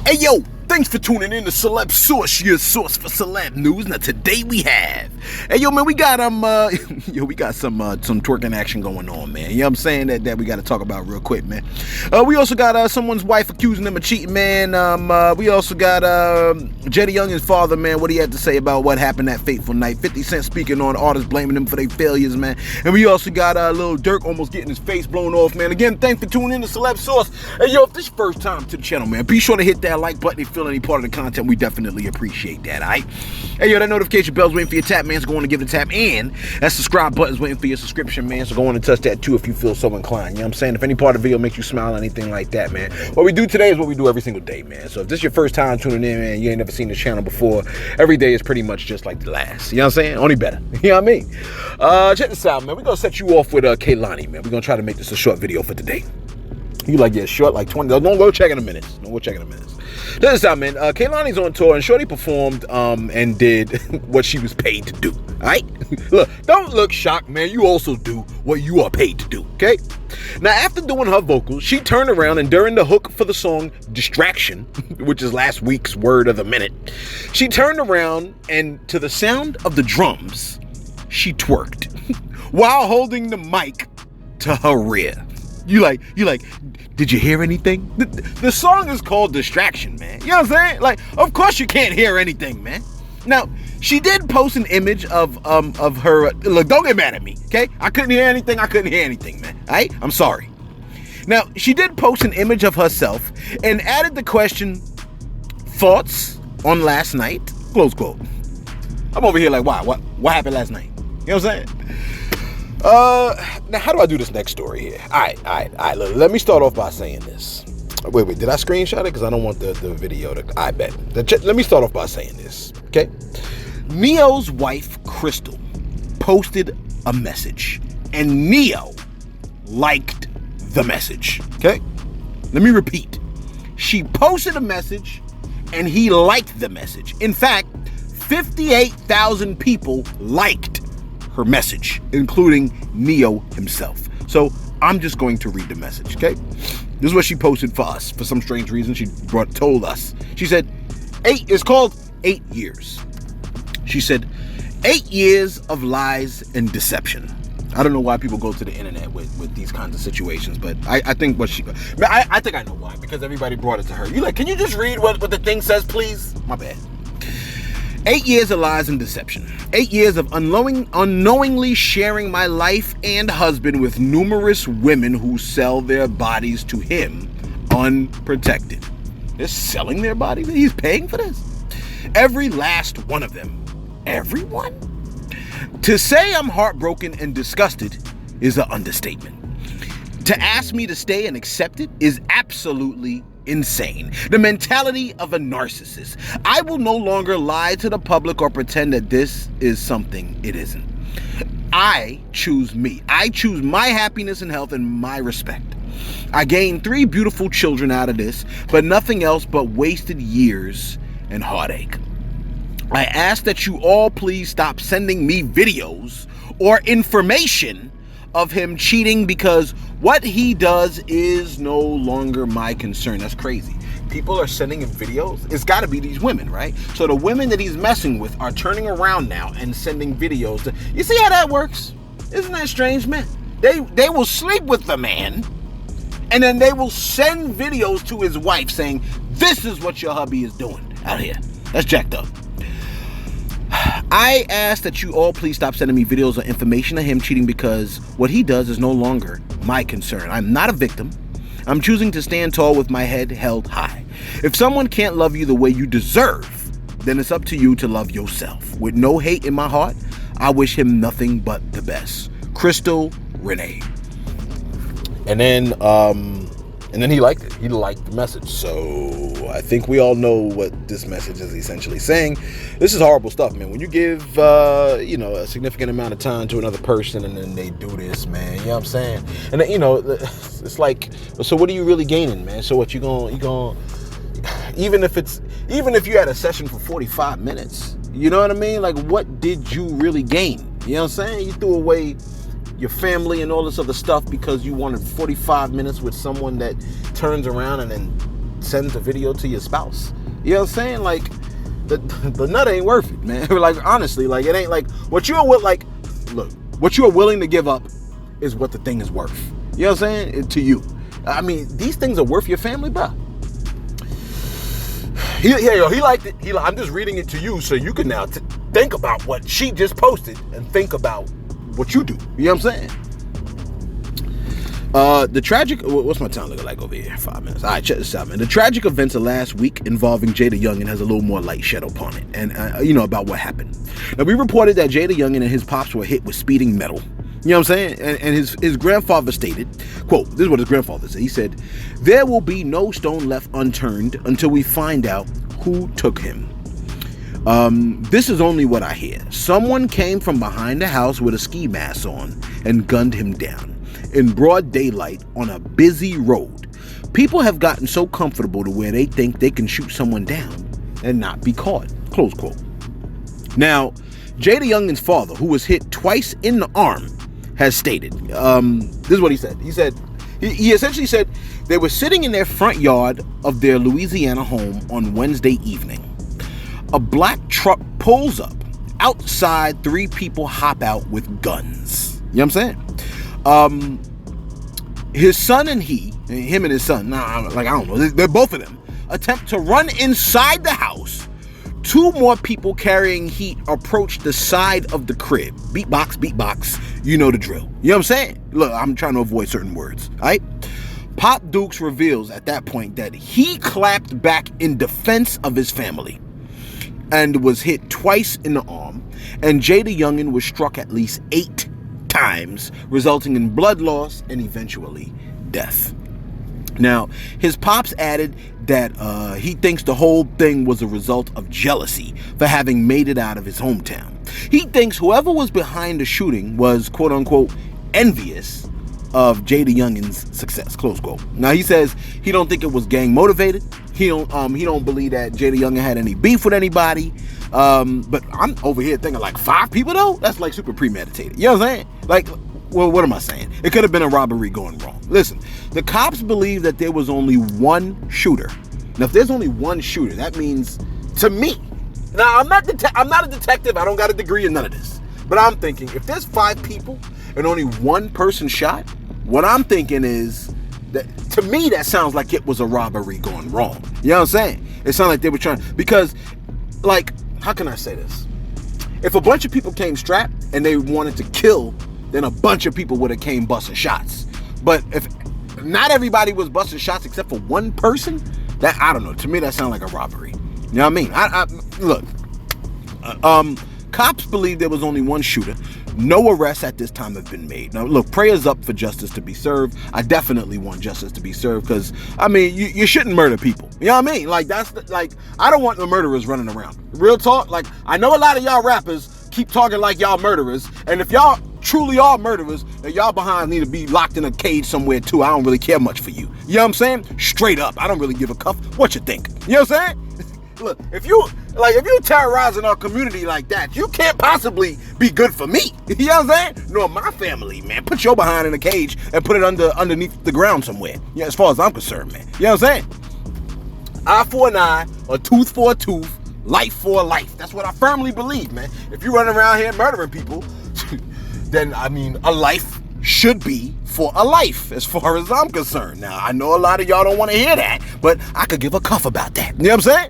Hey yo, thanks for tuning in to Celeb Source, your source for celeb news. Now today we have, hey yo man, we got we got some twerking action going on, man. You know what I'm saying? That we got to talk about real quick, man. We also got someone's wife accusing them of cheating, man. We also got Jetty Young's father, man, what he had to say about what happened that fateful night. 50 Cent speaking on artists blaming them for their failures, man. And we also got little Durk almost getting his face blown off, man. Again, thanks for tuning in to Celeb Source. Hey yo, if this is your first time to the channel, man, be sure to hit that like button if you feel any part of the content. We definitely appreciate that, alright? Hey yo, that notification bell's waiting for your tap, man, so go on and give it a tap. And that subscribe button's waiting for your subscription, man, so go on and touch that too if you feel so inclined. You know what I'm saying? If any part of the video makes you smile or anything like that, man. What we do today is what we do every single day, man. So if this is your first time tuning in, man, you ain't never seen this channel before, every day is pretty much just like the last. You know what I'm saying? Only better. You know what I mean? Check this out, man. We're gonna set you off with Kaylani, man. We're gonna try to make this a short video for today. You like, yeah, short, like 20. Don't go check in a minute. Don't go check in a minute. Check this out, man. Kaylani's on tour, and Shorty performed and did what she was paid to do. All right? Look, don't look shocked, man. You also do what you are paid to do, okay? Now, after doing her vocals, she turned around and during the hook for the song Distraction, which is last week's word of the minute, she turned around and to the sound of the drums, she twerked while holding the mic to her rear. You like, did you hear anything? The song is called Distraction, man. You know what I'm saying? Like, of course you can't hear anything, man. Now, she did post an image of her, look, don't get mad at me, okay? I couldn't hear anything, man, all right? I'm sorry. Now, she did post an image of herself and added the question, thoughts on last night? Close quote. I'm over here like, why? What happened last night? You know what I'm saying? Now how do I do this next story here? All right. Let me start off by saying this. Wait, did I screenshot it? Because I don't want the video to, I bet. Let me start off by saying this, okay? Neo's wife, Crystal, posted a message, and Neo liked the message, okay? Let me repeat. She posted a message, and he liked the message. In fact, 58,000 people liked her message, including Neo himself. So I'm just going to read the message, okay? This is what she posted for us. For some strange reason, she told us. She said, it's called 8 years. She said, 8 years of lies and deception. I don't know why people go to the internet with these kinds of situations, but I think I think I know why, because everybody brought it to her. You like, can you just read what the thing says, please? My bad. 8 years of lies and deception. 8 years of unknowingly sharing my life and husband with numerous women who sell their bodies to him unprotected. They're selling their bodies? He's paying for this? Every last one of them. Everyone? To say I'm heartbroken and disgusted is an understatement. To ask me to stay and accept it is absolutely insane. The mentality of a narcissist. I will no longer lie to the public or pretend that this is something it isn't. I choose me. I choose my happiness and health and my respect. I gained 3 beautiful children out of this, but nothing else but wasted years and heartache. I ask that you all please stop sending me videos or information of him cheating, because what he does is no longer my concern. That's crazy. People are sending him videos. It's got to be these women, right? So the women that he's messing with are turning around now and sending videos. You see how that works? Isn't that strange, man? They will sleep with the man, and then they will send videos to his wife saying, this is what your hubby is doing out here. That's jacked up. I ask that you all please stop sending me videos or information of him cheating, because what he does is no longer my concern. I'm not a victim. I'm choosing to stand tall with my head held high. If someone can't love you the way you deserve, then it's up to you to love yourself. With no hate in my heart, I wish him nothing but the best. Crystal Renee. And then he liked it. He liked the message. So I think we all know what this message is essentially saying. This is horrible stuff, man. When you give, a significant amount of time to another person and then they do this, man, you know what I'm saying? And then, it's like, so what are you really gaining, man? So what you going even if you had a session for 45 minutes, you know what I mean? Like, what did you really gain? You know what I'm saying? You threw away your family and all this other stuff because you wanted 45 minutes with someone that turns around and then sends a video to your spouse. You know what I'm saying? Like, the nut ain't worth it, man. Like, honestly, like, it ain't like what you are what you are willing to give up is what the thing is worth. You know what I'm saying? To you. I mean, these things are worth your family, bro. He liked it. I'm just reading it to you so you can now think about what she just posted and think about what you do. You know what I'm saying? The tragic, what's my time looking like over here? 5 minutes. All right, check this out, man. The tragic events of last week involving Jada Youngin has a little more light shed upon it, and about what happened. Now, we reported that Jada Youngin and his pops were hit with speeding metal. You know what I'm saying? And his grandfather stated, quote, this is what his grandfather said. He said, "There will be no stone left unturned until we find out who took him. This is only what I hear. Someone came from behind the house with a ski mask on and gunned him down in broad daylight on a busy road. People have gotten so comfortable to where they think they can shoot someone down and not be caught." Close quote. Now, Jada Youngin's father, who was hit twice in the arm, has stated, this is what he said. He said, he essentially said they were sitting in their front yard of their Louisiana home on Wednesday evening. A black truck pulls up. Outside, 3 people hop out with guns. You know what I'm saying? His son and him and his son, I don't know, they're both of them, attempt to run inside the house. 2 more people carrying heat approach the side of the crib. Beatbox, you know the drill. You know what I'm saying? Look, I'm trying to avoid certain words, all right? Pop Dukes reveals at that point that he clapped back in defense of his family and was hit twice in the arm, and Jada Youngin was struck at least 8 times, resulting in blood loss and eventually death. Now, his pops added that he thinks the whole thing was a result of jealousy for having made it out of his hometown. He thinks whoever was behind the shooting was, quote unquote, envious of Jada Youngin's success, close quote. Now, he says he don't think it was gang motivated. He don't believe that Jada Youngin had any beef with anybody. But I'm over here thinking like 5 people though? That's like super premeditated. You know what I'm saying? Like, well, what am I saying? It could have been a robbery going wrong. Listen, the cops believe that there was only one shooter. Now, if there's only one shooter, that means, to me, now I'm not a detective. I don't got a degree in none of this. But I'm thinking, if there's 5 people and only one person shot, what I'm thinking is that, to me, that sounds like it was a robbery going wrong. You know what I'm saying? It sounded like they were trying, because, like, how can I say this? If a bunch of people came strapped and they wanted to kill, then a bunch of people would have came busting shots. But if not everybody was busting shots except for one person, that, I don't know, to me that sounds like a robbery. You know what I mean? Look, cops believe there was only one shooter. No arrests at this time have been made. Now, look, prayers up for justice to be served. I definitely want justice to be served because, I mean, you shouldn't murder people. You know what I mean? Like, I don't want the murderers running around. Real talk, like, I know a lot of y'all rappers keep talking like y'all murderers, and if y'all truly are murderers, then y'all behind need to be locked in a cage somewhere too. I don't really care much for you. You know what I'm saying? Straight up, I don't really give a cuff what you think. You know what I'm saying? Look, if you terrorizing our community like that, you can't possibly be good for me. You know what I'm saying? Nor my family, man. Put your behind in a cage and put it underneath the ground somewhere. Yeah, as far as I'm concerned, man. You know what I'm saying? Eye for an eye, a tooth for a tooth, life for a life. That's what I firmly believe, man. If you run around here murdering people, then, I mean, a life should be for a life, as far as I'm concerned. Now, I know a lot of y'all don't want to hear that, but I could give a cuff about that. You know what I'm saying?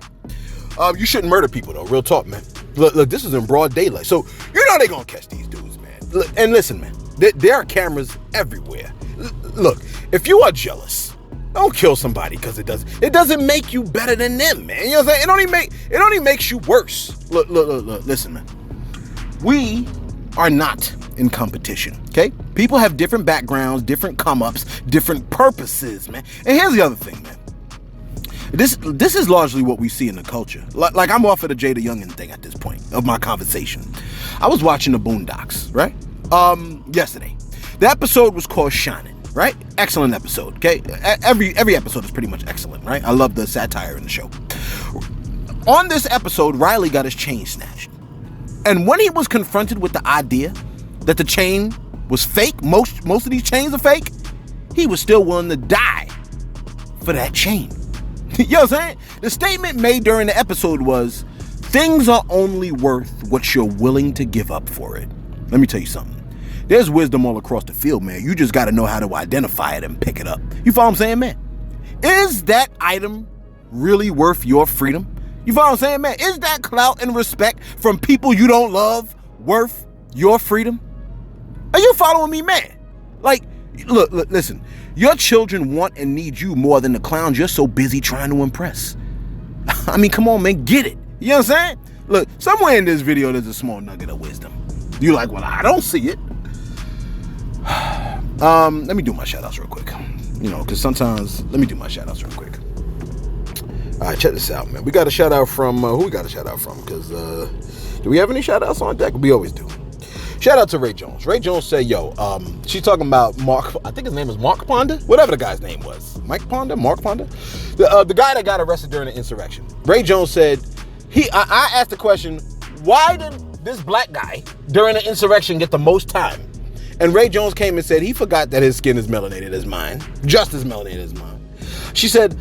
You shouldn't murder people, though. Real talk, man. Look, this is in broad daylight. So, you know they're going to catch these dudes, man. Look, and listen, man. There are cameras everywhere. Look, if you are jealous, don't kill somebody because it doesn't make you better than them, man. You know what I'm saying? It only makes you worse. Look, listen, man. We are not in competition, okay? People have different backgrounds, different come-ups, different purposes, man. And here's the other thing, man. This is largely what we see in the culture. Like, I'm off of the Jada Youngin thing at this point of my conversation. I was watching the Boondocks, right? Yesterday. The episode was called Shining, right? Excellent episode, okay? Every episode is pretty much excellent, right? I love the satire in the show. On this episode, Riley got his chain snatched. And when he was confronted with the idea that the chain was fake, most of these chains are fake, he was still willing to die for that chain. You know what I'm saying? The statement made during the episode was, things are only worth what you're willing to give up for it. Let me tell you something. There's wisdom all across the field, man. You just got to know how to identify it and pick it up. You follow what I'm saying, man? Is that item really worth your freedom? You follow what I'm saying, man? Is that clout and respect from people you don't love worth your freedom? Are you following me, man? Like, look, listen. Your children want and need you more than the clowns you're so busy trying to impress. I mean, come on, man, get it. You know what I'm saying? Look, somewhere in this video, there's a small nugget of wisdom. You're like, well, I don't see it. Let me do my shout outs real quick. You know, because sometimes, let me do my shout outs real quick. All right, check this out, man. We got a shout out from, who we got a shout out from? Because, do we have any shout outs on deck? We always do. Shout out to Ray Jones. Ray Jones said, yo, she's talking about Mark, I think his name is Mark Ponder? Whatever the guy's name was. Mike Ponder? Mark Ponder? The guy that got arrested during the insurrection. Ray Jones said, I asked the question, why did this black guy during the insurrection get the most time? And Ray Jones came and said he forgot that his skin is melanated as mine. Just as melanated as mine. She said,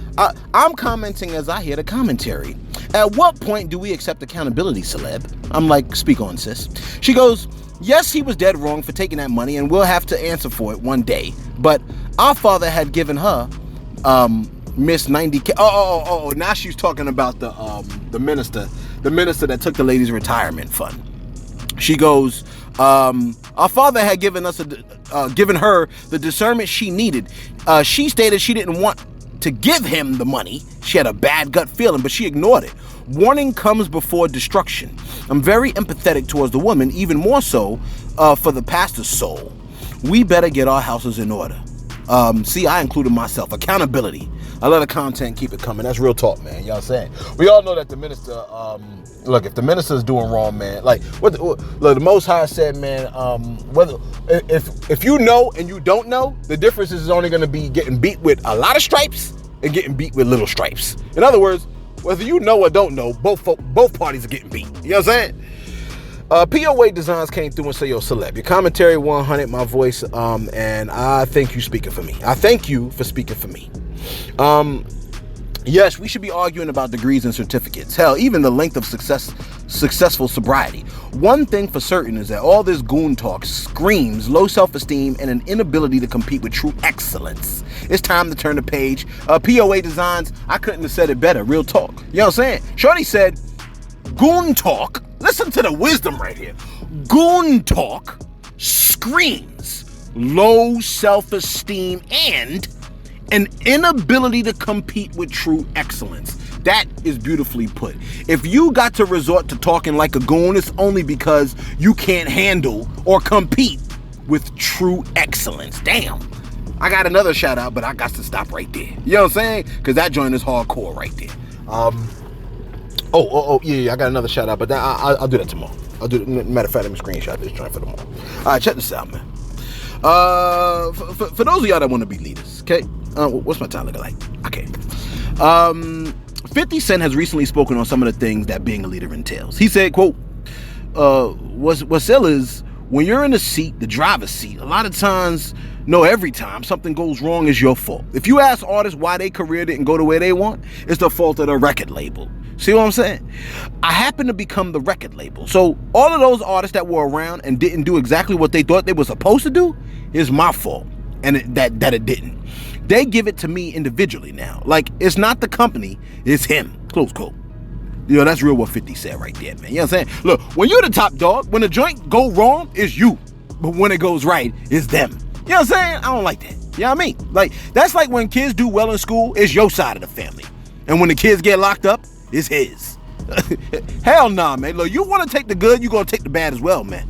I'm commenting as I hear the commentary. At what point do we accept accountability, celeb? I'm like, speak on, sis. She goes, yes, he was dead wrong for taking that money and we'll have to answer for it one day. But our father had given her Miss 90K. Oh, now she's talking about the minister that took the lady's retirement fund. She goes, our father had given her the discernment she needed. She stated she didn't want to give him the money. She had a bad gut feeling, but she ignored it. Warning comes before destruction. I'm very empathetic towards the woman, even more so for the pastor's soul. We better get our houses in order. See, I included myself. Accountability. I let the content keep it coming. That's real talk, man. You know what I'm saying? We all know that the minister, look, if the minister's doing wrong, man, like, the Most High said, man, if you know and you don't know, the difference is only going to be getting beat with a lot of stripes and getting beat with little stripes. In other words, whether you know or don't know, both parties are getting beat. You know what I'm saying? POA Designs came through and said, yo, celeb, your commentary 100, my voice, and I thank you speaking for me. I thank you for speaking for me. Yes, we should be arguing about degrees and certificates. Hell, even the length of successful sobriety. One thing for certain is that all this goon talk screams low self-esteem and an inability to compete with true excellence. It's time to turn the page. POA Designs, I couldn't have said it better. Real talk. You know what I'm saying? Shorty said, goon talk, listen to the wisdom right here. Goon talk screams low self-esteem and an inability to compete with true excellence. That is beautifully put. If you got to resort to talking like a goon, it's only because you can't handle or compete with true excellence. Damn. I got another shout out, but I got to stop right there. You know what I'm saying? Because that joint is hardcore right there. Yeah, I got another shout out, but I'll do that tomorrow. Matter of fact, let me screenshot this joint for tomorrow. All right, check this out, man. For those of y'all that want to be leaders, okay? What's my time looking like? Okay. 50 Cent has recently spoken on some of the things that being a leader entails. He said, quote, what's ill is when you're in the seat, the driver's seat, a lot of times, no, every time something goes wrong is your fault. If you ask artists why their career didn't go the way they want, it's the fault of the record label. See what I'm saying? I happen to become the record label. So all of those artists that were around and didn't do exactly what they thought they were supposed to do is my fault. And that it didn't. They give it to me individually now. Like, it's not the company, it's him. Close quote. You know, that's real what 50 said right there, man. You know what I'm saying? Look, when you're the top dog, when the joint go wrong, it's you. But when it goes right, it's them. You know what I'm saying? I don't like that. You know what I mean? Like, that's like when kids do well in school, it's your side of the family. And when the kids get locked up, it's his. Hell nah, man. Look, you want to take the good, you're going to take the bad as well, man.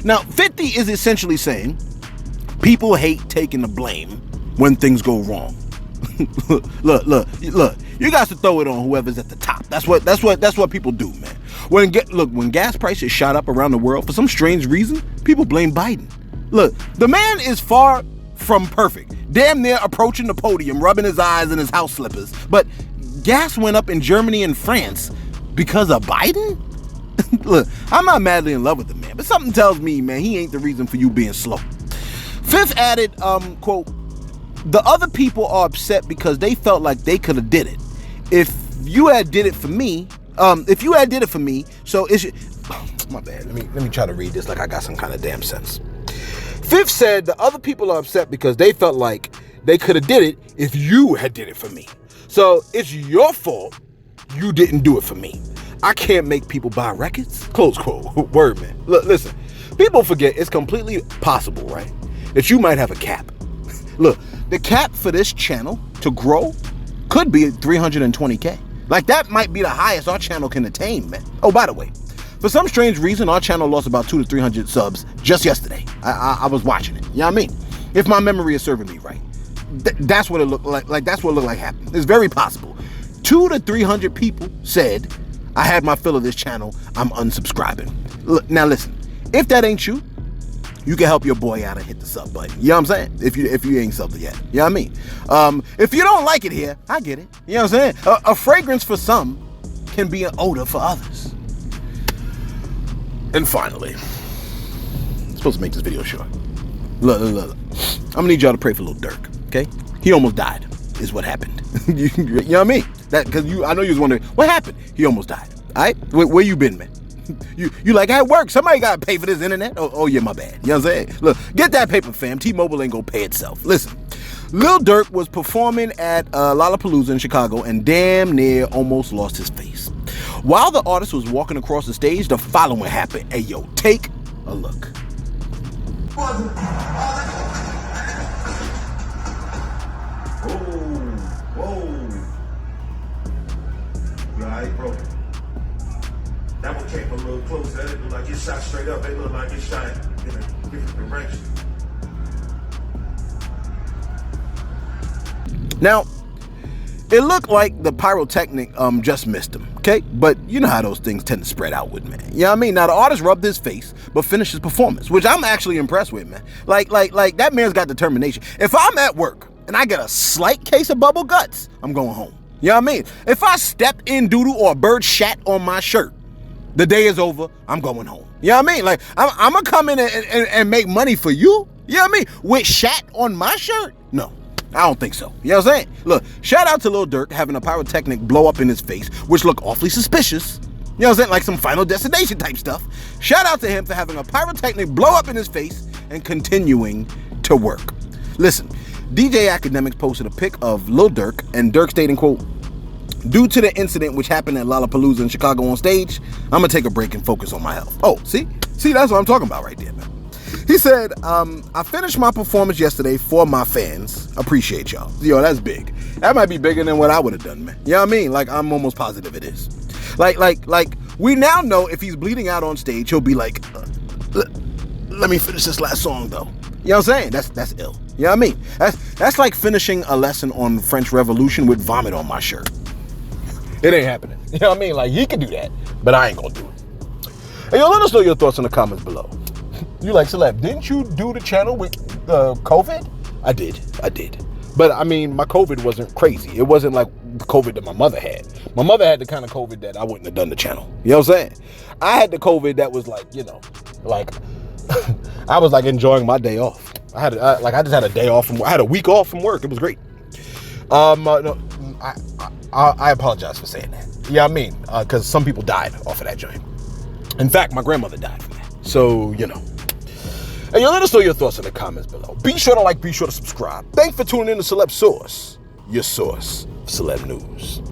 Now, 50 is essentially saying people hate taking the blame when things go wrong. look, you got to throw it on whoever's at the top. That's what people do, man. When gas prices shot up around the world for some strange reason, people blame Biden. Look, the man is far from perfect, damn near approaching the podium, rubbing his eyes in his house slippers. But gas went up in Germany and France because of Biden? Look, I'm not madly in love with the man, but something tells me, man, he ain't the reason for you being slow. Fifth added, quote, the other people are upset because they felt like they could have did it. if you had did it for me, so is it, my bad, let me try to read this like I got some kind of damn sense. Fifth said the other people are upset because they felt like they could have did it if you had did it for me. So it's your fault you didn't do it for me. I can't make people buy records, close quote. Word, man. Look, listen, people forget it's completely possible, right, that you might have a cap. Look, the cap for this channel to grow could be 320K. Like, that might be the highest our channel can attain, man. Oh, by the way, for some strange reason, our channel lost about 200 to 300 subs just yesterday. I was watching it. You know what I mean? If my memory is serving me right, that's what it looked like. Like, that's what it looked like happened. It's very possible. 200 to 300 people said, I had my fill of this channel, I'm unsubscribing. Look, now listen, if that ain't you, you can help your boy out and hit the sub button. You know what I'm saying? If you ain't subbed yet. You know what I mean? If you don't like it here, I get it. You know what I'm saying? A fragrance for some can be an odor for others. And finally, I'm supposed to make this video short. Look. I'm gonna need y'all to pray for little Durk, okay? He almost died, is what happened. You know what I mean? Because I know you was wondering, what happened? He almost died, all right? Where you been, man? You like, at work, somebody gotta pay for this internet? Oh yeah, my bad. You know what I'm saying? Look, get that paper, fam. T-Mobile ain't gonna pay itself. Listen, Lil Durk was performing at Lollapalooza in Chicago and damn near almost lost his face. While the artist was walking across the stage, the following happened. Hey, yo, take a look. Whoa. You alright, bro? That one came a little closer. That looked like it shot straight up. They look like it shot in a different direction. Now, it looked like the pyrotechnic just missed him, okay? But you know how those things tend to spread out with, man. You know what I mean? Now, the artist rubbed his face, but finished his performance, which I'm actually impressed with, man. Like, that man's got determination. If I'm at work and I get a slight case of bubble guts, I'm going home. You know what I mean? If I step in doodle or a bird shat on my shirt, the day is over, I'm going home. You know what I mean? Like, I'm gonna come in and make money for you? You know what I mean? With shat on my shirt? No. I don't think so. You know what I'm saying? Look, shout out to Lil Durk having a pyrotechnic blow up in his face, which looked awfully suspicious. You know what I'm saying? Like some Final Destination type stuff. Shout out to him for having a pyrotechnic blow up in his face and continuing to work. Listen, DJ Academics posted a pic of Lil Durk, and Durk stating, quote, due to the incident which happened at Lollapalooza in Chicago on stage, I'm gonna take a break and focus on my health. Oh, see, that's what I'm talking about right there, man. He said, I finished my performance yesterday for my fans. Appreciate y'all. Yo, that's big. That might be bigger than what I would have done, man. You know what I mean? Like, I'm almost positive it is. Like, we now know if he's bleeding out on stage, he'll be like, let me finish this last song, though. You know what I'm saying? That's ill. You know what I mean? That's like finishing a lesson on French Revolution with vomit on my shirt. It ain't happening. You know what I mean? Like, he can do that, but I ain't gonna do it. Hey, yo, let us know your thoughts in the comments below. You like, Celeb, didn't you do the channel with COVID? I did. But I mean, my COVID wasn't crazy. It wasn't like the COVID that my mother had. My mother had the kind of COVID that I wouldn't have done the channel. You know what I'm saying? I had the COVID that was like, you know, like I was like enjoying my day off. I just had a day off I had a week off from work. It was great. No, I apologize for saying that. Yeah, I mean, because some people died off of that joint. In fact, my grandmother died from that. So, you know. And you let us know your thoughts in the comments below. Be sure to like, be sure to subscribe. Thanks for tuning in to Celeb Source, your source of celeb news.